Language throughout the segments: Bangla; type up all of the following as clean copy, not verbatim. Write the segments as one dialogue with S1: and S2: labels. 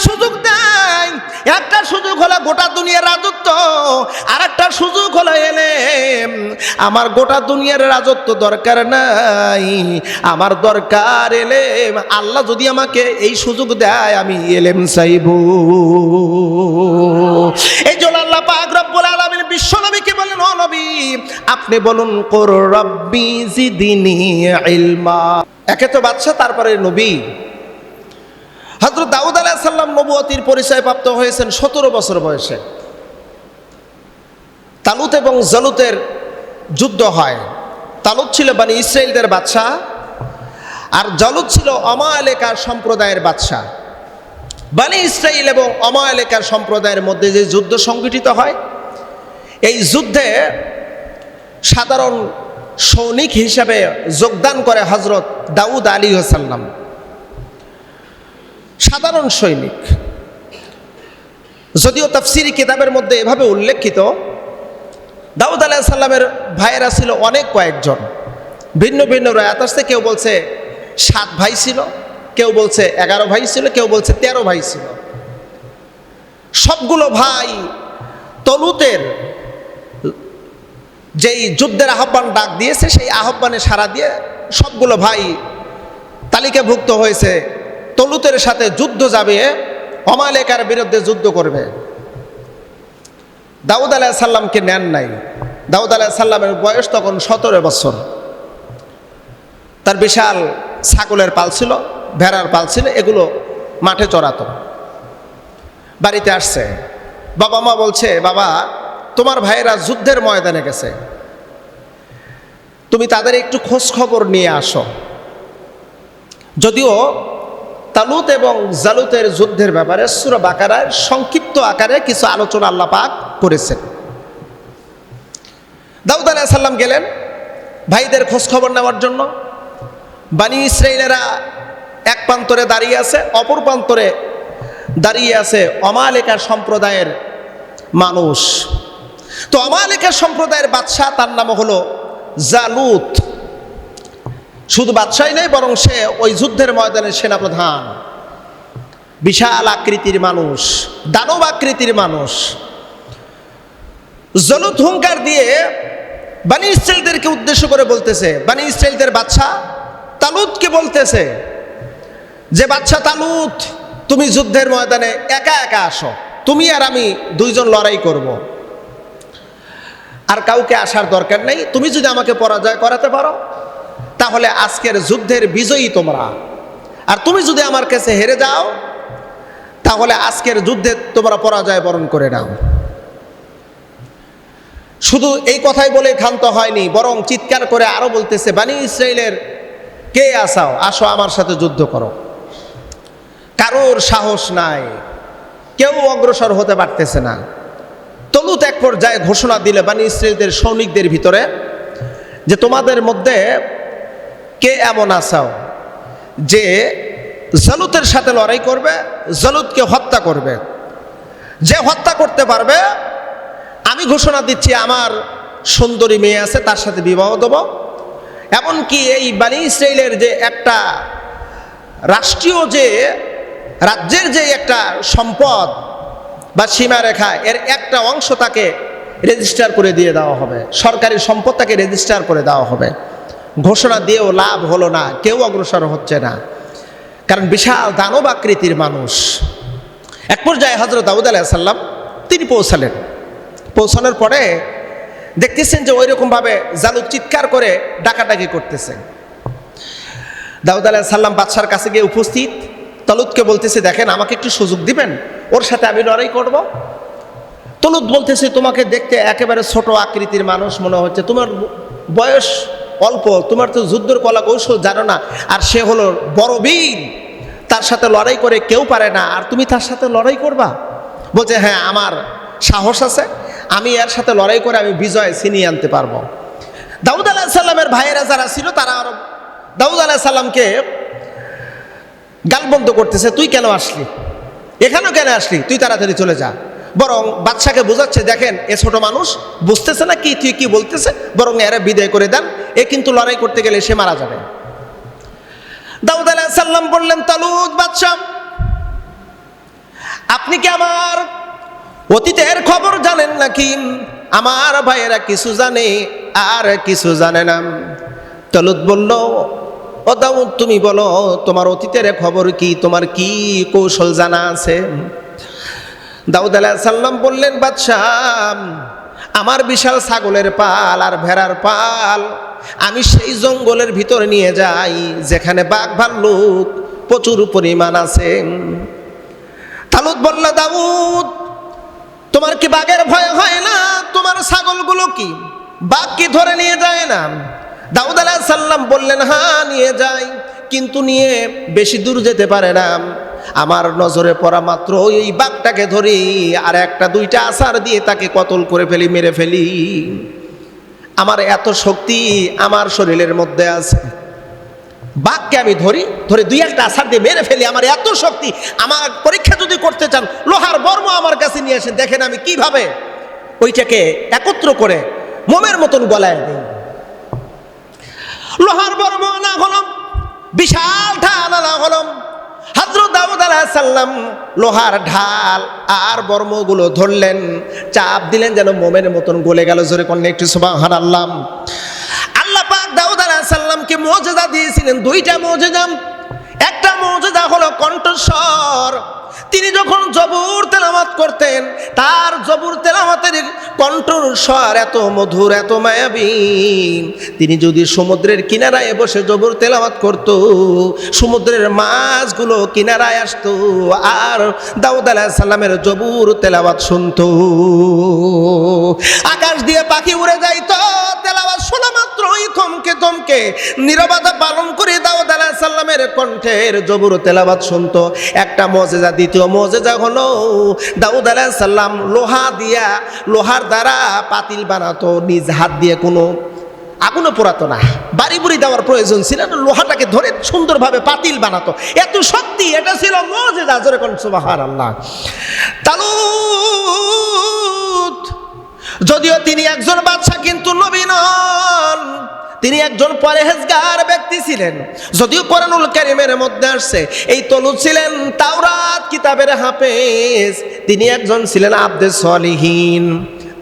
S1: সুযোগ দেয়। একটা সুযোগ হলো গোটা দুনিয়ার রাজত্ব, আর একটা সুযোগ হলো এলেম। আমার গোটা দুনিয়ার রাজত্ব দরকার নাই, আমার দরকার এলেম। আল্লাহ যদি আমাকে এই সুযোগ দেয় আমি এলেম চাইব। এই জন্য আল্লাহ পাক রব্বুল আলামিন বিশ্ব নবীকে বলেন, ও নবী আপনি বলুন কুর রব্বি জিদনি ইলমা। একে তো বাদশা, তারপরে নবী। হযরত দাউদ আলাইহিস সালাম নবুয়তির পরিচয় প্রাপ্ত হয়েছেন 17 বছর বয়সে। তালুত এবং জালুতের যুদ্ধ হয়। তালুত ছিল বনি ইসরাইলদের বাদশা, আর জালুত ছিল অমালেকার সম্প্রদায়ের বাদশা। বনি ইসরাইল এবং অমালেকার সম্প্রদায়ের মধ্যে যে যুদ্ধ সংগঠিত হয়, এই যুদ্ধে সাধারণ সৈনিক হিসাবে যোগদান করে হযরত দাউদ আলাইহিস সালাম। সাধারণ সৈনিক, যদিও তাফসীরি কিতাবের মধ্যে এভাবে উল্লেখিত, দাউদ আলাইহিস সালামের ভাইয়েরা ছিল অনেক কয়েকজন। ভিন্ন ভিন্ন রায়াত আছে, কেউ বলছে 7 ভাই ছিল, কেউ বলছে 11 ভাই ছিল, কেউ বলছে 13 ভাই ছিল। সবগুলো ভাই তলুতের যেই যুদ্ধের আহ্বান ডাক দিয়েছে, সেই আহ্বানে সাড়া দিয়ে সবগুলো ভাই তালিকাভুক্ত হয়েছে, তলুতের সাথে যুদ্ধ যাবে, অমালেকার বিরুদ্ধে যুদ্ধ করবে। দাউদ আলাইহিস সালামকে নেন নাই। দাউদ আলাইহিস সালামের বয়স তখন 17 বছর। তার বিশাল ছাগলের পাল ছিল, ভেড়ার পাল ছিল, এগুলো মাঠে চড়াতো। বাড়িতে আসছে, বাবা মা বলছে, বাবা তোমার ভাইয়েরা যুদ্ধের ময়দানে গেছে, তুমি তাদের একটু খোঁজ খবর নিয়ে আসো। যদিও তালুত এবং জালুতের যুদ্ধের ব্যাপারে সূরা বাকারার সংক্ষিপ্ত আকারে কিছু আলোচনা আল্লাহ পাক করেছেন। দাউদ আলাইহিস সালাম গেলেন ভাইদের খোঁজ খবর নেওয়ার জন্য। বনি ইসরাইলেরা এক প্রান্তরে দাঁড়িয়ে আছে, অপর প্রান্তরে দাঁড়িয়ে আছে অমালেকা সম্প্রদায়ের মানুষ। তো অমালেকা সম্প্রদায়ের বাদশা, তার নাম হলো জালুত। শুধু বাদশাই নয়, বরং সে ওই যুদ্ধের ময়দানের সেনাপ্রধান। বিশাল আকৃতির মানুষ, দানব আকৃতির মানুষ। জালুত হুঙ্কার দিয়ে বনি ইসরাইলদেরকে উদ্দেশ্য করে বলতেছে, বনি ইসরাইলদের বাদশা তালুতকে বলতেছে যে, বাদশা তালুত তুমি যুদ্ধের ময়দানে একা একা আসো, তুমি আর আমি দুইজন লড়াই করব, আর কাউকে আসার দরকার নেই। তুমি যদি আমাকে পরাজয় করাতে পারো তাহলে আজকের যুদ্ধের বিজয়ী তোমরা, আর তুমি যদি আমার কাছে হেরে যাও তাহলে আজকের যুদ্ধে তোমরা পরাজয় বরণ করে নাও। শুধু এই কথাই বলে ক্ষান্ত হয়নি, বরং চিৎকার করে আরো বলতেছে, বনি ইসরাইলের কে আসাও, আসো আমার সাথে যুদ্ধ করো। কারোর সাহস নাই, কেউ অগ্রসর হতে পারতেছে না। তলুত এক পর্যায়ে ঘোষণা দিলে বনি ইসরাইলদের সৈনিকদের ভিতরে যে, তোমাদের মধ্যে কে এমন আসাও যে জালুতের সাথে লড়াই করবে, জালুতকে হত্যা করবে। যে হত্যা করতে পারবে, আমি ঘোষণা দিচ্ছি আমার সুন্দরী মেয়ে আছে, তার সাথে বিবাহ দেব। এমনকি এই বনি ইসরাইলের যে একটা রাষ্ট্রীয় যে রাজ্যের যে একটা সম্পদ বা সীমারেখা, এর একটা অংশ তাকে রেজিস্টার করে দিয়ে দেওয়া হবে, সরকারি সম্পদ তাকে রেজিস্টার করে দেওয়া হবে। ঘোষণা দিয়েও লাভ হলো না, কেউ অগ্রসর হচ্ছে না, কারণ বিশাল দানব আকৃতির মানুষ। এক পর্যায়ে হযরত দাউদ আলাইহিস সালাম তিনি পৌঁছালেন। পৌঁছানোর পরে দেখতেছেন যে ওই রকমভাবে জালুত চিৎকার করে ডাকাডাকি করতেছে। দাউদ আলাইহিস সালাম বাদশার কাছে গিয়ে উপস্থিত, তালুতকে বলতেছে, দেখেন আমাকে একটু সুযোগ দিবেন, ওর সাথে আমি লড়াই করব। তালুত বলতেছে, তোমাকে দেখতে একেবারে ছোট আকৃতির মানুষ মনে হচ্ছে, তোমার বয়স অল্প, তোমার তো যুদ্ধের কলা কৌশল জানো না, আর সে হলো বড় বীর, তার সাথে লড়াই করে কেউ পারে না, আর তুমি তার সাথে লড়াই করবা? বলছে, হ্যাঁ আমার সাহস আছে, আমি এর সাথে লড়াই করে আমি বিজয় ছিনিয়ে আনতে পারবো। দাউদ আলাইহিস সালামের ভাইয়েরা যারা ছিল তারা আরো দাউদ আলাইহিস সালামকে গালবন্ধ করতেছে, তুই কেন আসলি, এখানেও কেন আসলি, তুই তাড়াতাড়ি চলে যা। বরং বাদশাকে বোঝাচ্ছে, দেখেন এ ছোট মানুষ বুঝতেছে না কি তুই কি বলতেছে, বরং এরা বিদায় করে দেন, এ কিন্তু লড়াই করতে গেলে সে মারা যাবে। দাউদ আলাইহিস সালাম বললেন, তালুত বাদশা আপনি কি আমার অতীতের খবর জানেন নাকি? আমার ভাইয়েরা কিছু জানে আর কিছু জানে না। তালুত বলল, ও দাউদ, তুমি বলো তোমার অতীতের খবর কি, তোমার কি কৌশল জানা আছে? দাউদ আলাইহিস সালাম বললেন, বাদশাহ, আমার বিশাল ছাগলের পাল আর ভেড়ার পাল আমি সেই জঙ্গলের ভিতরে নিয়ে যাই যেখানে বাঘ ভাল্লুক প্রচুর পরিমাণ আছে। তালুত বলল, দাউদ, তোমার কি বাঘের ভয় হয় না? তোমার ছাগলগুলো কি বাঘ কি ধরে নিয়ে যায় না? দাউদ আলাইহিস সালাম বললেন, হ্যাঁ নিয়ে যায়, কিন্তু নিয়ে বেশি দূর যেতে পারে না। আমার নজরে পড়া মাত্র এই বাঘটাকে ধরি আর একটা দুইটা আছাড় দিয়ে তাকে কতল করে ফেলি, মেরে ফেলি। আমার এত শক্তি আমার শরীরের মধ্যে আছে, বাঘকে আমি ধরি, ধরে দুই একটা আছাড় দিয়ে মেরে ফেলি, আমার এত শক্তি। আমার পরীক্ষা যদি করতে চান, লোহার বর্ম আমার কাছে নিয়ে আসেন, দেখেন আমি কিভাবে ওইটাকে একত্র করে মোমের মতন গলায় দিই। লোহার বর্ম আনা হলো, বিশাল ঢাল আনা হলো। হযরত দাউদ আলাইহিস সালাম লোহার ঢাল আর বর্মগুলো ধরলেন, চাপ দিলেন যেন মোমের মতন গলে গেল। জোরে কন্যা একটু সুবহানাল্লাহ। আল্লাহ পাক দাউদ আলাইহিস সালামকে মুজিজা দিয়েছিলেন, দুইটা মুজিজা। একটা মুজিজা হলো কণ্ঠস্বর। তিনি যখন জবুর তেলাওয়াত করতেন, তার জবুর তেলাওয়াতের কণ্ঠস্বর এত মধুর, এত মায়াবী। তিনি যদি সমুদ্রের কিনারায় বসে জবুর তেলাওয়াত করত, সমুদ্রের মাছগুলো কিনারায় আসতো আর দাউদ আলাইহিস সালামের জবুর তেলাওয়াত শুনতো। আকাশ দিয়ে পাখি উড়ে যাইতো, তেলাওয়াত শোনা মাত্রই থমকে থমকে নীরবতা পালন করে দাউদ আলাইহিস সালামের কণ্ঠের জবুর তেলাওয়াত শুনতো। একটা মুজিজা। দ্বিতীয় মুজিজা হলো দাউদ আলাইহিস সালাম লোহার দ্বারা পাতিল বানাতো, নিজ হাত দিয়ে, কোনো আগুনও পোড়াতো না, বাড়ি বুড়ি দেওয়ার প্রয়োজন ছিল না, লোহাটাকে ধরে সুন্দরভাবে পাতিল বানাতো। এত শক্তি, এটা ছিল মুজিজা। জোরে কোন সুবহানাল্লাহ। তালুত যদিও তিনি একজন বাদশা, কিন্তু নবী নন, তিনি একজন পরহেজগার ব্যক্তি ছিলেন। যদিও কোরআনুল কারীমের মধ্যে আসছে এই তালুত ছিলেন তাওরাত কিতাবের হাফেজ, তিনি একজন ছিলেন আবদে সলিহিন।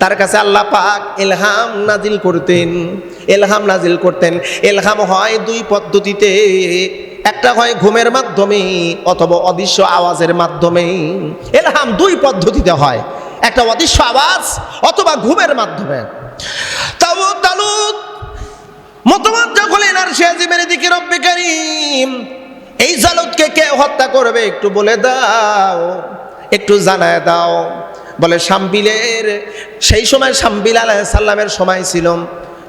S1: তার কাছে আল্লাহ পাক ইলহাম নাজিল করতেন। ইলহাম হয় দুই পদ্ধতিতে, একটা হয় ঘুমের মাধ্যমে অথবা অদৃশ্য আওয়াজের মাধ্যমে। ইলহাম দুই পদ্ধতিতে হয়, একটা অদৃশ্য আওয়াজ অথবা ঘুমের মাধ্যমে। তালুত মুতাওয়াজ্জিহ হলেন আরশে আজিমের দিকে, রব্বে কারীম, এই জালুতকে কে হত্যা করবে একটু বলে দাও, একটু জানায় দাও। বলে শামবিলের, সেই সময় শামবিল আলাইহিস সালামের সময় ছিল।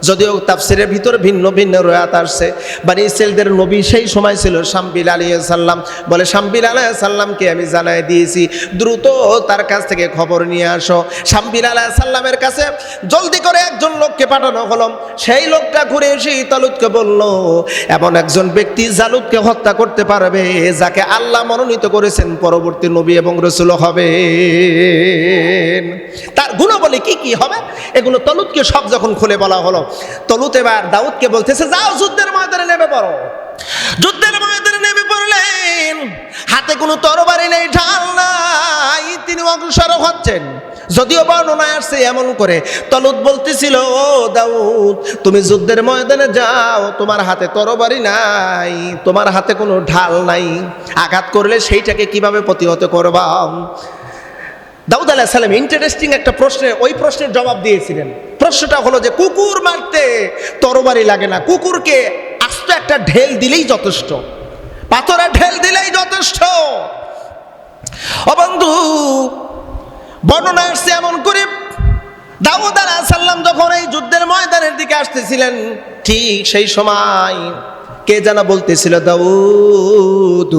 S1: যদিও তাফসিরের ভিতর ভিন্ন ভিন্ন রয়াত আসছে, বনি ইসরাঈলদের নবী সেই সময় ছিল শামবিল আলাইহিস সালাম। বলে শামবিল আলাইহিস সালামকে আমি জানাই দিয়েছি, দ্রুত তার কাছ থেকে খবর নিয়ে আসো। শামবিল আলাইহিস সালামের কাছে জলদি করে একজন লোককে পাঠানো হলো। সেই লোকটা ঘুরে এসে তালুতকে বলল, এমন একজন ব্যক্তি জালুতকে হত্যা করতে পারবে যাকে আল্লাহ মনোনীত করেছেন পরবর্তী নবী এবং রাসূল হবে। তার গুণাবলী কি কি হবে এগুলো তালুতকে সব যখন খুলে বলা হলো, তালুত এবার দাউদকে বলতেছে, যাও যুদ্ধের ময়দানে নেমে পড়ো। যুদ্ধের ময়দানে নেমে পড়লেন, হাতে কোনো তরবারি নেই, ঢাল নাই, তিনি অগ্রসর হচ্ছেন। যদিও বর্ণনায় আসছে এমন করে, তালুত বলতেছিল, ও দাউদ, তুমি যুদ্ধের ময়দানে যাও, তোমার হাতে তরবারি নাই, তোমার হাতে কোনো ঢাল নাই, আঘাত করলে সেইটাকে কিভাবে প্রতিহত করবা? দাউদ আলাইহিস সালাম ইন্টারেস্টিং একটা ওই প্রশ্নের জবাব দিয়েছিলেন। প্রশ্নটা হলো যে কুকুর মারতে তরবারি লাগে না, কুকুরকে আস্ত একটা ঢেল দিলেই যথেষ্ট, পাথরের ঢেল দিলেই যথেষ্ট। ও বন্ধু, বর্ণনা আসছে এমন করে, দাউদ আলাইহিস সালাম যখন এই যুদ্ধের ময়দানের দিকে আসতেছিলেন, ঠিক সেই সময় কে যেন বলতেছিল, দাউদ,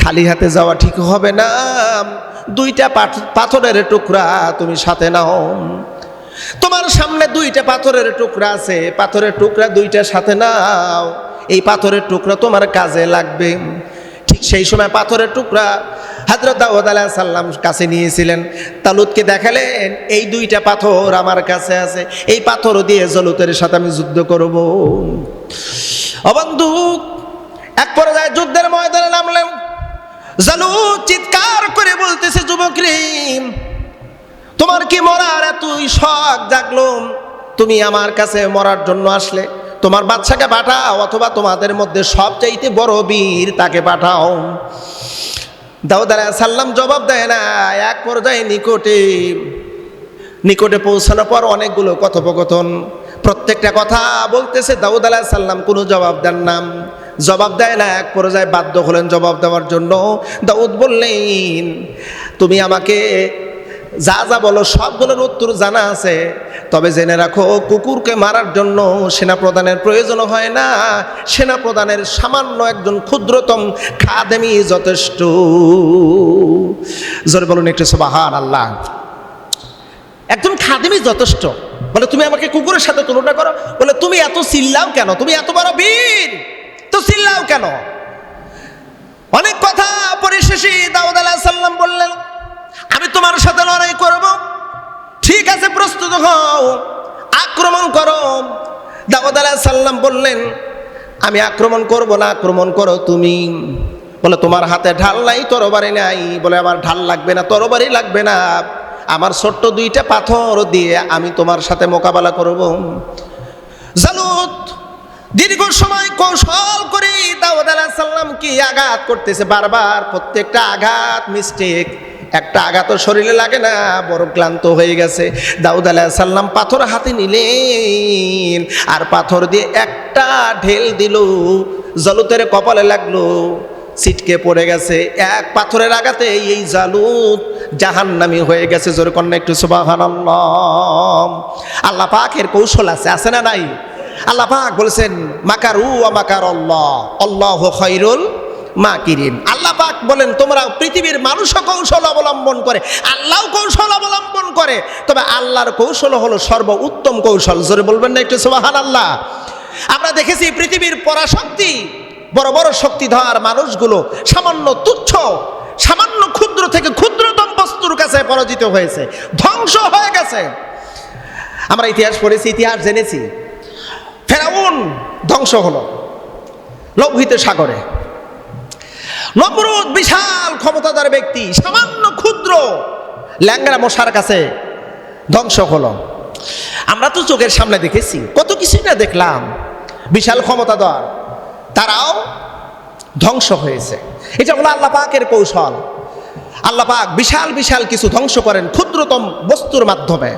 S1: খালি হাতে যাওয়া ঠিক হবে না, দুইটা পাথরের টুকরা তুমি সাথে নাও। তোমার সামনে দুইটা পাথরের টুকরা আছে, পাথরের টুকরা দুইটা সাথে নাও, এই পাথরের টুকরা তোমার কাজে লাগবে। ঠিক সেই সময় পাথরের টুকরা হযরত দাউদ আলাইহিস সালাম কাছে নিয়েছিলেন। তালুতকে দেখালেন, এই দুইটা পাথর আমার কাছে আছে, এই পাথর দিয়ে জালুতের সাথে আমি যুদ্ধ করব। ও বন্ধু, এক পর্যায়ে যুদ্ধের ময়দানে নামলেন। জালুত চিৎকার করে বলতেছে, যুবক রে, তোমার কি মরার এতই শখ জাগলো? তুমি আমার কাছে মরার জন্য আসলে? তোমার বাচ্চাকে পাঠাও, অথবা তোমাদের মধ্যে সবচাইতে বড় বীর তাকে পাঠাও। দাউদ আলাইহিস সালাম জবাব দেয় না। এক পর্যায়ে নিকটে পৌঁছানোর পর অনেকগুলো কথোপকথন, প্রত্যেকটা কথা বলতেছে, দাউদ আলাইহিস সালাম কোনো জবাব দেন না, জবাব দেয় না। এক পর্যায়ে বাধ্য হলেন জবাব দেওয়ার জন্য। দাউদ বললেন, তুমি আমাকে যা যা বলো সবগুলোর উত্তর জানা আছে, তবে জেনে রাখো, কুকুরকে মারার জন্য সেনাপ্রধানের প্রয়োজন হয় না। সেনাপ্রধানের সামান্য একজন ক্ষুদ্রতম খাদেমই যথেষ্ট। জোরে বলুন একটু সুবহানাল্লাহ। একজন খাদেমই যথেষ্ট। বলে তুমি আমাকে কুকুরের সাথে তুলনা করো? বলে তুমি এত চিল্লাও কেন? তুমি এত বড় বীর, তো চিল্লাও কেন? অনেক কথা পরিশেষে দাউদ আলাইহিস সালাম বললেন, আমি তোমার সাথে লড়াই করব। ঠিক আছে, প্রস্তুত হও, আক্রমণ করো। দাউদ আলাইহিস সালাম বললেন, আমি আক্রমণ করব না, আক্রমণ করো তুমি। বলে তোমার হাতে ঢাল নাই, তরবারি নাই? বলে আমার ঢাল লাগবে না, তরবারি লাগবে না, আমার ছোট্ট দুইটা পাথর দিয়ে আমি তোমার সাথে মোকাবেলা করব। জালুত দীর্ঘ সময় কৌশল করে দাউদ আলাইহিস সালাম কি আঘাত করতেছে, বারবার প্রত্যেকটা আঘাত মিস্টেক। একটা আঘাত শরীরে লাগে না, বড় ক্লান্ত হয়ে গেছে। দাউদ আলাইহিস সালাম পাথর হাতে নিলেন, আর পাথর দিয়ে একটা ঢেল দিল, জালুতের কপালে লাগলো, ছিটকে পড়ে গেছে। এক পাথরের আঘাতে এই জালুত জাহান্নামী হয়ে গেছে। জোরে কন্যা একটু সুবহানাল্লাহ। আল্লাহ পাকের কৌশল আছে না নাই? আল্লাহ পাক বলেছেন, মাকারু ওয়া মাকারাল্লাহ, আল্লাহু খায়রুল মাকিরিন। আল্লাহ পাক বলেন, তোমরা পৃথিবীর মানুষও কৌশল অবলম্বন করে, আল্লাহও কৌশল অবলম্বন করে, তবে আল্লাহর কৌশল হলো সর্বোত্তম কৌশল। জোরে বলবেন না একটু সুবহানাল্লাহ। আমরা দেখেছি পৃথিবীর পরাশক্তি, বড় বড় শক্তিধর মানুষগুলো সামান্য তুচ্ছ, সামান্য ক্ষুদ্র থেকে ক্ষুদ্রতম বস্তুর কাছে পরাজিত হয়েছে, ধ্বংস হয়ে গেছে। আমরা ইতিহাস পড়েছি, ইতিহাস জেনেছি। ফেরাউন ধ্বংস হলো লোহিত সাগরে। নমরুদ বিশাল ক্ষমতাধর ব্যক্তি, সামান্য ক্ষুদ্র ল্যাংড়া মশার কাছে ধ্বংস হলো। আমরা তো চোখের সামনে দেখেছি, কত কিছুই না দেখলাম। বিশাল ক্ষমতাধর, তারাও ধ্বংস হয়েছে। এটা হলো আল্লাহ পাকের কৌশল। আল্লাহ পাক বিশাল বিশাল কিছু ধ্বংস করেন ক্ষুদ্রতম বস্তুর মাধ্যমে।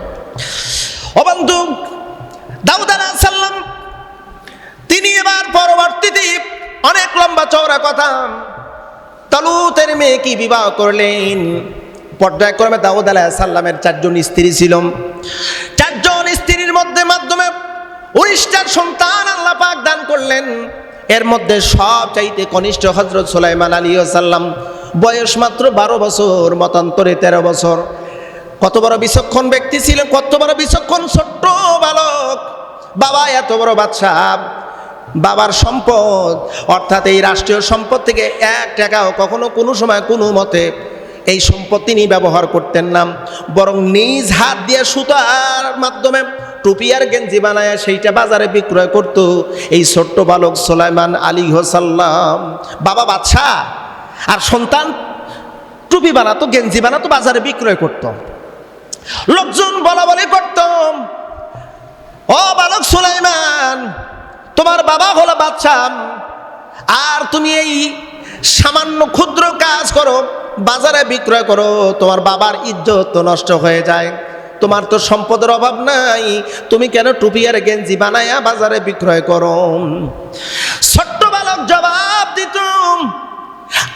S1: ও বন্ধু, দাউদ আলাইহিস সালাম তিনি এবার পরবর্তীতে অনেক লম্বা চওড়া কথা, তালুতের মেয়ে কি বিবাহ করলেন। পর্যায়ক্রমে দাউদ আলাইহিস সালামের 4 জন স্ত্রী ছিল। 4 জন স্ত্রীর মাধ্যমে 19টা সন্তান আল্লাহ পাক দান করলেন। এর মধ্যে সবচাইতে কনিষ্ঠ হযরত সুলাইমান আলাইহিস সালাম, বয়স মাত্র 12 বছর, মতান্তরে 13 বছর। কত বড় বিচক্ষণ ব্যক্তি ছিলেন, কত বড় বিচক্ষণ ছোট্ট বালক। বাবা এত বড় বাদশা, বাবার সম্পদ অর্থাৎ এই রাষ্ট্রীয় সম্পদ থেকে 1 টাকাও কখনো কোনো সময় কোনো মতে এই সম্পদ তিনি ব্যবহার করতেন না, বরং নিজ হাত দিয়ে সুতার মাধ্যমে টুপি আর গেঞ্জি বানায় সেইটা বাজারে বিক্রয় করত এই ছোট্ট বালক সুলাইমান আলাইহিস সালাম। বাবা বাদশাহ আর সন্তান টুপি বানাতো, গেঞ্জি বানাতো, বাজারে বিক্রয় করত। লোকজন বলা বলি করত, ও বালক সুলাইমান, তোমার বাবা হলো বাদশাহ, আর তুমি এই সামান্য ক্ষুদ্র কাজ করো, বাজারে বিক্রয় করো, তোমার বাবার ইজ্জত তো নষ্ট হয়ে যায়। তোমার তো সম্পদের অভাব নাই, তুমি কেন টুপি আর গেঞ্জি বানায়া বাজারে বিক্রয় করো? ছোট্ট বালক জবাব দিত,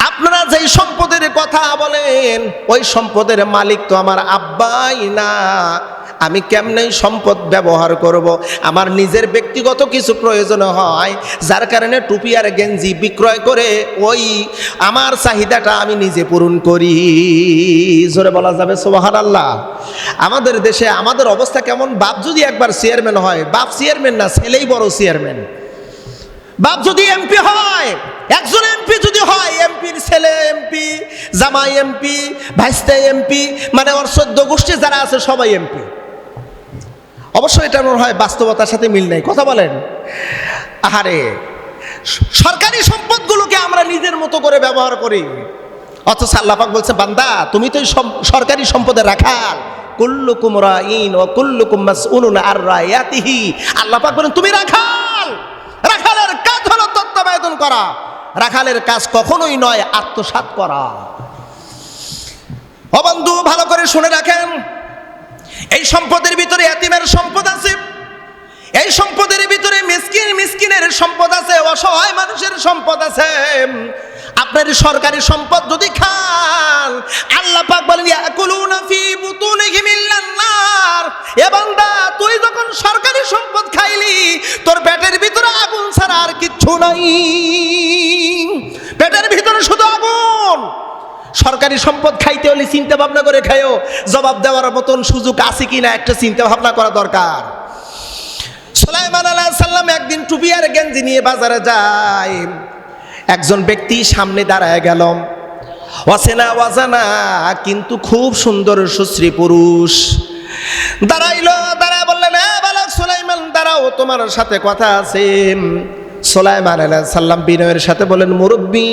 S1: আপনারা যেই সম্পদের কথা বলেন, ওই সম্পদের মালিক তো আমার আব্বাই না। আমি কেমনে সম্পদ ব্যবহার করব? আমার নিজের ব্যক্তিগত কিছু প্রয়োজন হয়, যার কারণে টুপি আর গেঞ্জি বিক্রয় করে ওই আমার চাহিদাটা আমি নিজে পূরণ করি। জোরে বলা যাবে সুবহানাল্লাহ। আমাদের দেশে আমাদের অবস্থা কেমন? বাপ যদি একবার চেয়ারম্যান হয়, বাপ চেয়ারম্যান না, ছেলেই বড় চেয়ারম্যান। বাপ যদি এমপি হয়, একজন এমপি যদি হয়, এমপির ছেলে এমপি, জামাই এমপি, ভাইস্তে এমপি, মানে ওর 14 গোষ্ঠী যারা আছে সবাই এমপি। অবশ্যই এটা মনে হয় বাস্তবতার সাথে মিল নেই, কথা বলেন। আহারে, সরকারি সম্পদগুলোকে আমরা নিজের মতো করে ব্যবহার করি, অথচ আল্লাহ পাক বলছে, বান্দা তুমি তো সরকারি সম্পদের রাখাল, কুল্লুকুম রাঈন ওয়া কুল্লুকুম মাসউলুন আর রায়াতিহি। আল্লাহ পাক বলেন তুমি রাখাল, রাখালের কাজ হলো তত্ত্বাবধান করা, রাখালের কাজ কখনোই নয় আত্মসাৎ করা। ও বন্ধু, ভালো করে শুনে রাখেন, এই সম্পদের ভিতরে এতিমের সম্পদ আছে, এই সম্পদের ভিতরে মিসকিনের সম্পদ আছে, অসহায় মানুষের সম্পদ আছে। আপনার সরকারি সম্পদ যদি খান, আল্লাহ পাক বলেন ইয়াকুলুনা ফি বুতুনিহিম ইল্লান নার। এ বান্দা, তুই যখন সরকারি সম্পদ খাইলি, তোর পেটের ভিতরে আগুন ছাড়া আর কিচ্ছু নাই, পেটের ভিতরে শুধু আগুন। সরকারি সম্পদ খাইতে হলে চিন্তা ভাবনা করে খাইও, জবাব দেওয়ার মতন সুযোগ আছে কিনা একটা চিন্তা ভাবনা করা দরকার। সুলাইমান আলাইহিস সালাম একদিন টুপি আর গেঞ্জি নিয়ে বাজারে যায়। একজন ব্যক্তি সামনে দাঁড়ায় গেল, অচেনা অজানা কিন্তু খুব সুন্দর সুশ্রী পুরুষ। দাঁড়াইলো, দাঁড়ায় বললেন, এ বালক সুলাইমান দাঁড়াও, তোমার সাথে কথা আছে। সুলাইমান আলাইহিস সালাম বিনয়ের সাথে বলেন, মুরব্বী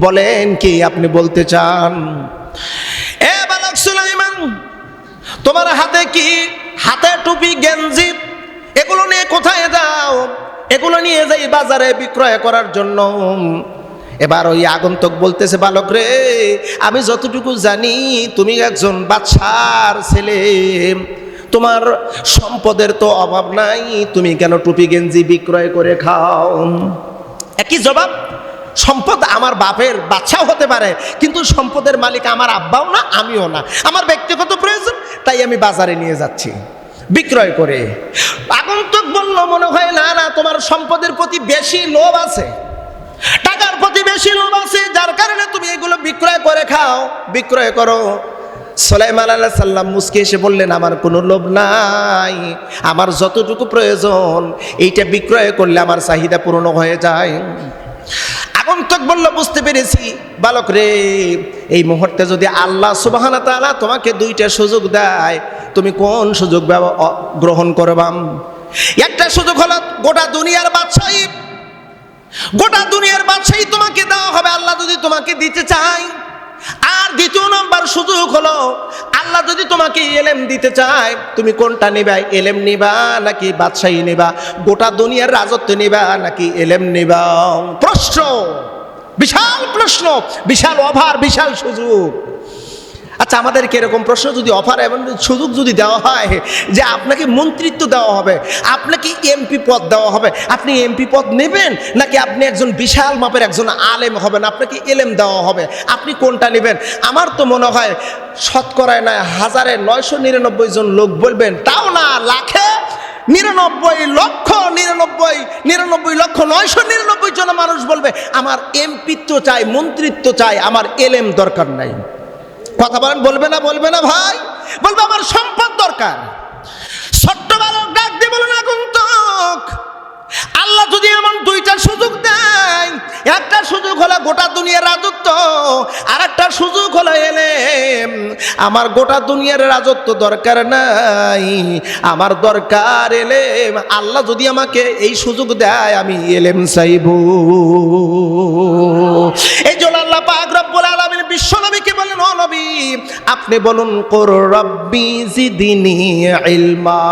S1: বলেন কি আপনি বলতে চান? এ বালক সুলাইমান, তোমার হাতে কি? হাতে টুপি গেঞ্জি, এগুলো নিয়ে কোথায় যাও? এগুলো নিয়ে যাই বাজারে বিক্রয় করার জন্য। এবার ওই আগন্তুক বলতেছে, বালক রে, আমি যতটুকু জানি তুমি একজন বাদশার ছেলে, তোমার সম্পদের তো অভাব নাই, তুমি কেন টুপি গেঞ্জি বিক্রয় করে খাও? একই জবাব। সম্পদ আমার বাপের, বাদশা হতে পারে, কিন্তু সম্পদের মালিক আমার আব্বাও না, আমিও না, আমার ব্যক্তিগত প্রয়োজন, তাই আমি বাজারে নিয়ে যাচ্ছি বিক্রয় করে। আগন্তুক বলল, মনে হয় না না, তোমার সম্পদের প্রতি বেশি লোভ আছে, টাকার প্রতি বেশি লোভ আছে, যার কারণে তুমি এগুলো বিক্রয় করে খাও, বিক্রয় করো। সুলাইমান আলাইহিস সালাম মুস্কি এসে বললেন, আমার কোনো লোভ নাই, আমার যতটুকু প্রয়োজন এইটা বিক্রয় করলে আমার চাহিদা পূর্ণ হয়ে যায়। আগন্তুক বলল, বুঝতে পেরেছি বালক রে, এই মুহূর্তে যদি আল্লাহ সুবহানাহু ওয়া তাআলা তোমাকে দুইটা সুযোগ দেয়, তুমি কোন সুযোগ গ্রহণ করবা? একটা সুযোগ হলো গোটা দুনিয়ার বাদশাহী, গোটা দুনিয়ার বাদশাহী তোমাকে দেওয়া হবে আল্লাহ যদি তোমাকে দিতে চায়। আর দ্বিতীয় নম্বর সুযোগ হলো আল্লাহ যদি তোমাকে ইলম দিতে চায়, তুমি কোনটা নিবা? ইলম নিবা নাকি বাদশাহী নিবা? গোটা দুনিয়ার রাজত্ব নিবা নাকি ইলম নিবা? প্রশ্ন, বিশাল প্রশ্ন, বিশাল অফার, বিশাল সুযোগ। আচ্ছা, আমাদেরকে এরকম প্রশ্ন যদি অফার এবং সুযোগ যদি দেওয়া হয় যে আপনাকে মন্ত্রিত্ব দেওয়া হবে, আপনাকে এমপি পদ দেওয়া হবে, আপনি এমপি পদ নেবেন নাকি আপনি একজন বিশাল মাপের একজন আলেম হবেন, আপনাকে এলেম দেওয়া হবে, আপনি কোনটা নেবেন? আমার তো মনে হয় শতকরায় নয়, 1999 জন লোক বলবেন, তাও না লাখে 99,999,999 জন মানুষ বলবে আমার এমপিত্ব চাই, মন্ত্রিত্ব চাই, আমার এলেম দরকার নাই। কথা বলেন, বলবে না? বলবে না ভাই? বলবে আমার সম্পদ দরকার। ছোট্ট বালক ডাক দিয়ে বলুন, আগন্তুক, আল্লাহ যদি এমন দুইটা সুযোগ দেয়, একটা সুযোগ হলো গোটা দুনিয়ার রাজত্ব, আর একটা সুযোগ হলো এলেম। আমার গোটা দুনিয়ার রাজত্ব দরকার নাই, আমার দরকার এলেম। আল্লাহ যদি আমাকে এই সুযোগ দেয়, আমি এলেম চাইব। এই জন্য আল্লাহ পাক রব্বুল আলামিন বিশ্ব নবীকে বলেন, ও নবী, আপনি বলুন, কুর রব্বি জিদনি ইলমা।